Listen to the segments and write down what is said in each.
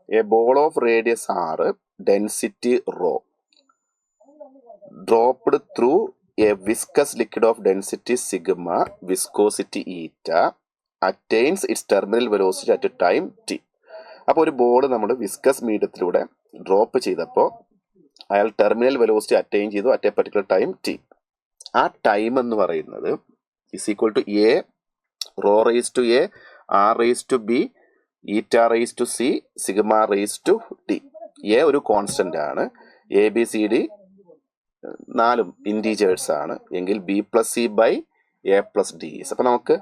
A ball of radius r, density rho, dropped through A viscous liquid of density sigma, viscosity eta, attains it's terminal velocity at time t. അപ്പോൾ ഒരു ball നമ്മൾ viscous മീഡിയത്തിലൂടെ drop ചെയ്തപ്പോൾ അയാൾ terminal velocity attain ചെയ്തു at a particular time t. ആ time എന്ന് പറയുന്നത് is equal to A rho raise to A, R raise to B, eta raise to C, sigma raise to D. A ഒരു constant ആണ്, A B C D 4 integers ആണ് എങ്കിൽ B plus C by A plus D. അപ്പോൾ നമുക്ക്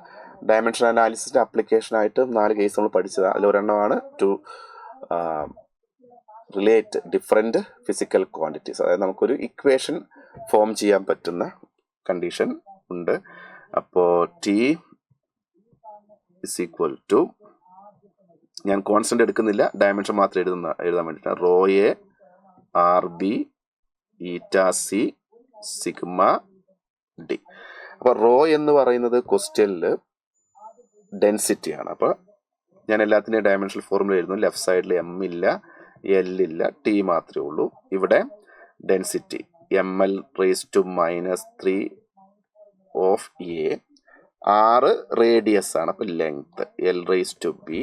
dimension അനാലിസിസിന്റെ application ആയിട്ട് 4 case നമ്മൾ പഠിച്ചത്. അതിൽ ഒരെണ്ണമാണ് to relate different physical quantities. അതായത് നമുക്കൊരു ഇക്വേഷൻ ഫോം ചെയ്യാൻ പറ്റുന്ന കണ്ടീഷൻ ഉണ്ട്. അപ്പോൾ ടി ഇസ് ഈക്വൽ ടു, ഞാൻ കോൺസ്റ്റന്റ് എടുക്കുന്നില്ല, ഡയമെൻഷൻ മാത്രം എഴുതാൻ വേണ്ടിയിട്ടാണ്, rho A R B eta C sigma D. അപ്പോൾ റോ എന്ന് പറയുന്നത് ക്വസ്റ്റ്യനിൽ ഡെൻസിറ്റിയാണ്. അപ്പോൾ ഞാൻ എല്ലാത്തിൻ്റെയും ഡയമെൻഷണൽ ഫോർമുല എഴുതുന്നു. ലെഫ്റ്റ് സൈഡിൽ എം ഇല്ല, എൽ ഇല്ല, ടി മാത്രമേ ഉള്ളൂ. ഇവിടെ density ml raise to -3 of A, R radius ആണ്, അപ്പോൾ length L raise to B,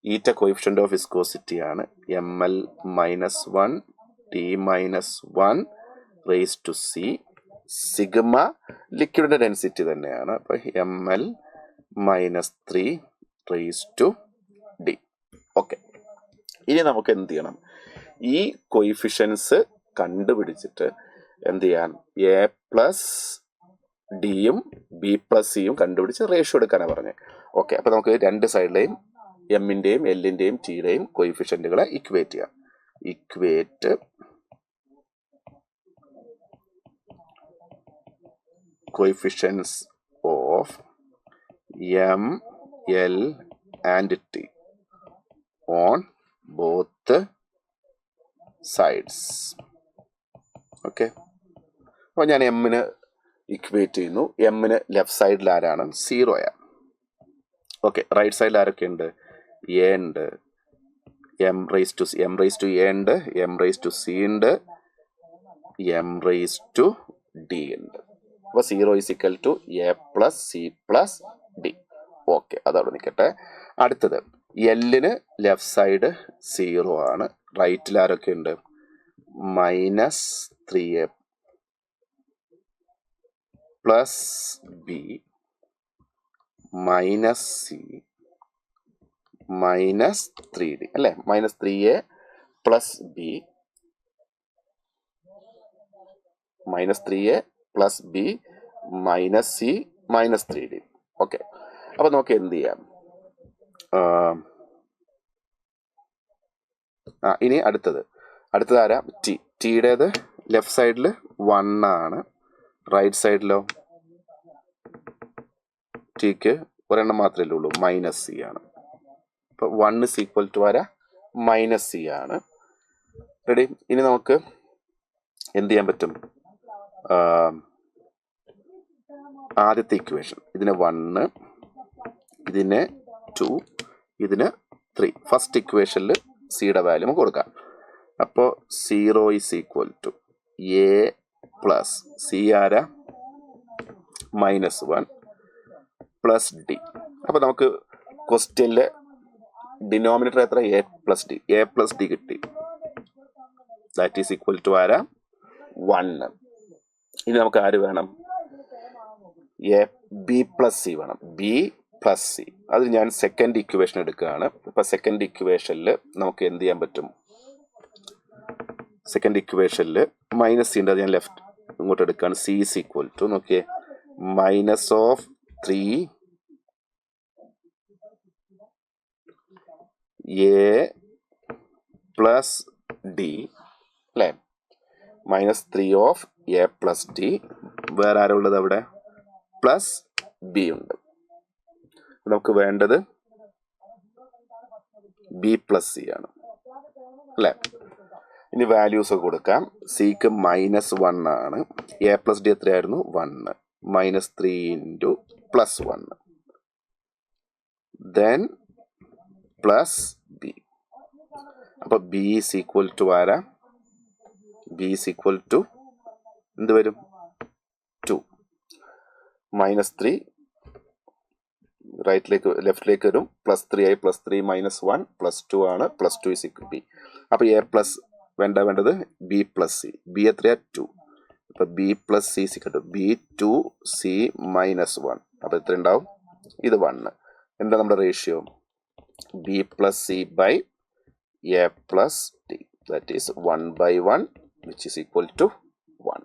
eta coefficient of viscosity ആണ് ml -1 t -1 raise to C, sigma ലിക്വിഡിന്റെ ഡെൻസിറ്റി തന്നെയാണ്, അപ്പോൾ ml -3 raise to D. Okay, ഇനി നമുക്ക് എന്ത് ചെയ്യണം? ഈ കോയിഫിഷ്യൻസ് കണ്ടുപിടിച്ചിട്ട് എന്ത് ചെയ്യാൻ? എ പ്ലസ് ഡിയും ബി പ്ലസ് സിയും കണ്ടുപിടിച്ച് റേഷ്യോ എടുക്കാനാണ് പറഞ്ഞത്. ഓക്കെ, അപ്പോൾ നമുക്ക് രണ്ട് സൈഡിലെയും എമ്മിൻ്റെയും എല്ലിൻ്റെയും ടിയുടെയും കോയിഫിഷ്യൻറ്റുകളെ ഇക്വേറ്റ് ചെയ്യാം. Equate coefficients of M, L and T on both sides. Okay, അപ്പോൾ ഞാൻ എമ്മിന് ഇക്വേറ്റ് ചെയ്യുന്നു. എമ്മിന് ലെഫ്റ്റ് സൈഡിൽ ആരാണ്? 0. ഓക്കെ, റൈറ്റ് സൈഡിൽ ആരൊക്കെ ഉണ്ട്? എ ഉണ്ട്, എം റേസ് ടു എ ഉണ്ട്, എം റേസ് ടു സി ഉണ്ട്, എം റേസ് ടു ഡി ഉണ്ട്. അപ്പോൾ 0 is equal to A plus C plus D. Okay, അതവിടെ നിൽക്കട്ടെ. അടുത്തത് എല്ലിന് ലെഫ്റ്റ് സൈഡ് 0 ആണ്, റൈറ്റിൽ ആരൊക്കെ ഉണ്ട്? -3a plus B -c -3d അല്ലേ? -3a plus B -3a plus B -c -3d. Okay, അപ്പോൾ നമുക്ക് എന്ത് ചെയ്യാം? ഇനി അടുത്തത് ആരാ? ടിയുടേത് ലെഫ്റ്റ് സൈഡിൽ 1 ആണ്, റൈറ്റ് സൈഡിലോ ടിക്ക് ഒരെണ്ണം മാത്രമേ ഉള്ളൂ, -c ആണ്. അപ്പോൾ 1 is equal to ആരാ? -c ആണ്. റെഡി? ഇനി നമുക്ക് എന്ത് ചെയ്യാൻ പറ്റും? ആദ്യത്തെ ഇക്വേഷൻ, ഇതിന് 1, ഇതിന് 2, ഇതിന് 3. ഫസ്റ്റ് ഇക്വേഷനിൽ സിയുടെ വാല്യൂ കൊടുക്കാം. അപ്പോൾ 0 is equal to a plus C ആരാ? -1 പ്ലസ് ഡി. അപ്പോൾ നമുക്ക് ക്വസ്റ്റ്യനിലെ ഡിനോമിനേറ്റർ എത്ര? എ പ്ലസ് ഡി കിട്ടി. ദാറ്റ് ഈസ് ഈക്വൽ ടു ആരാ? 1. ഇനി നമുക്ക് ആര് വേണം? ബി പ്ലസ് സി വേണം. ബി പ്ലസ് സി, അത് ഞാൻ സെക്കൻഡ് ഇക്വേഷൻ എടുക്കുകയാണ്. ഇപ്പൊ സെക്കൻഡ് ഇക്വേഷനിൽ നമുക്ക് എന്ത് ചെയ്യാൻ പറ്റും? സെക്കൻഡ് ഇക്വേഷനിൽ -c ഉണ്ട്, അത് ഞാൻ ലെഫ്റ്റ് ഇങ്ങോട്ട് എടുക്കുകയാണ്. സി ഈസ് ഈക്വൽ ടു നോക്കിയേ -3 a പ്ലസ് ഡി അല്ലേ? -3 ഓഫ് എ പ്ലസ് ഡി. വേറെ ആരാ ഉള്ളത് അവിടെ? പ്ലസ് ബി ഉണ്ട്. നമുക്ക് വേണ്ടത് ബി പ്ലസ് സി ആണ് അല്ലേ? ഇനി വാല്യൂസ് ഒക്കെ കൊടുക്കാം. സിക്ക് -1 ആണ്, എ പ്ലസ് ഡി എത്രയായിരുന്നു? 1. -3 ഇൻറ്റു +1 ദെൻ പ്ലസ് ബി. അപ്പോൾ ബി ഈസ് ഈക്വൽ ടു ആരാ? ബി ഈസ് ഈക്വൽ ടു എന്ത് വരും? 2 -3 റൈറ്റിലേക്ക് ലെഫ്റ്റിലേക്ക് വരും, +3 ആയി, +3 -1 +2 ആണ്, +2 ഈസ് ഈക്വൽ ബി. അപ്പോൾ എ പ്ലസ് വേണ്ടത് ബി പ്ലസ് സി. ബി എത്രയാ? 2. അപ്പോൾ B plus C is equal to B2C -1. അപ്പോൾ എത്ര ഉണ്ടാവും? ഇത് 1. എന്താ നമ്മുടെ ratio? B plus C by A plus D, that is 1/1 which is equal to 1.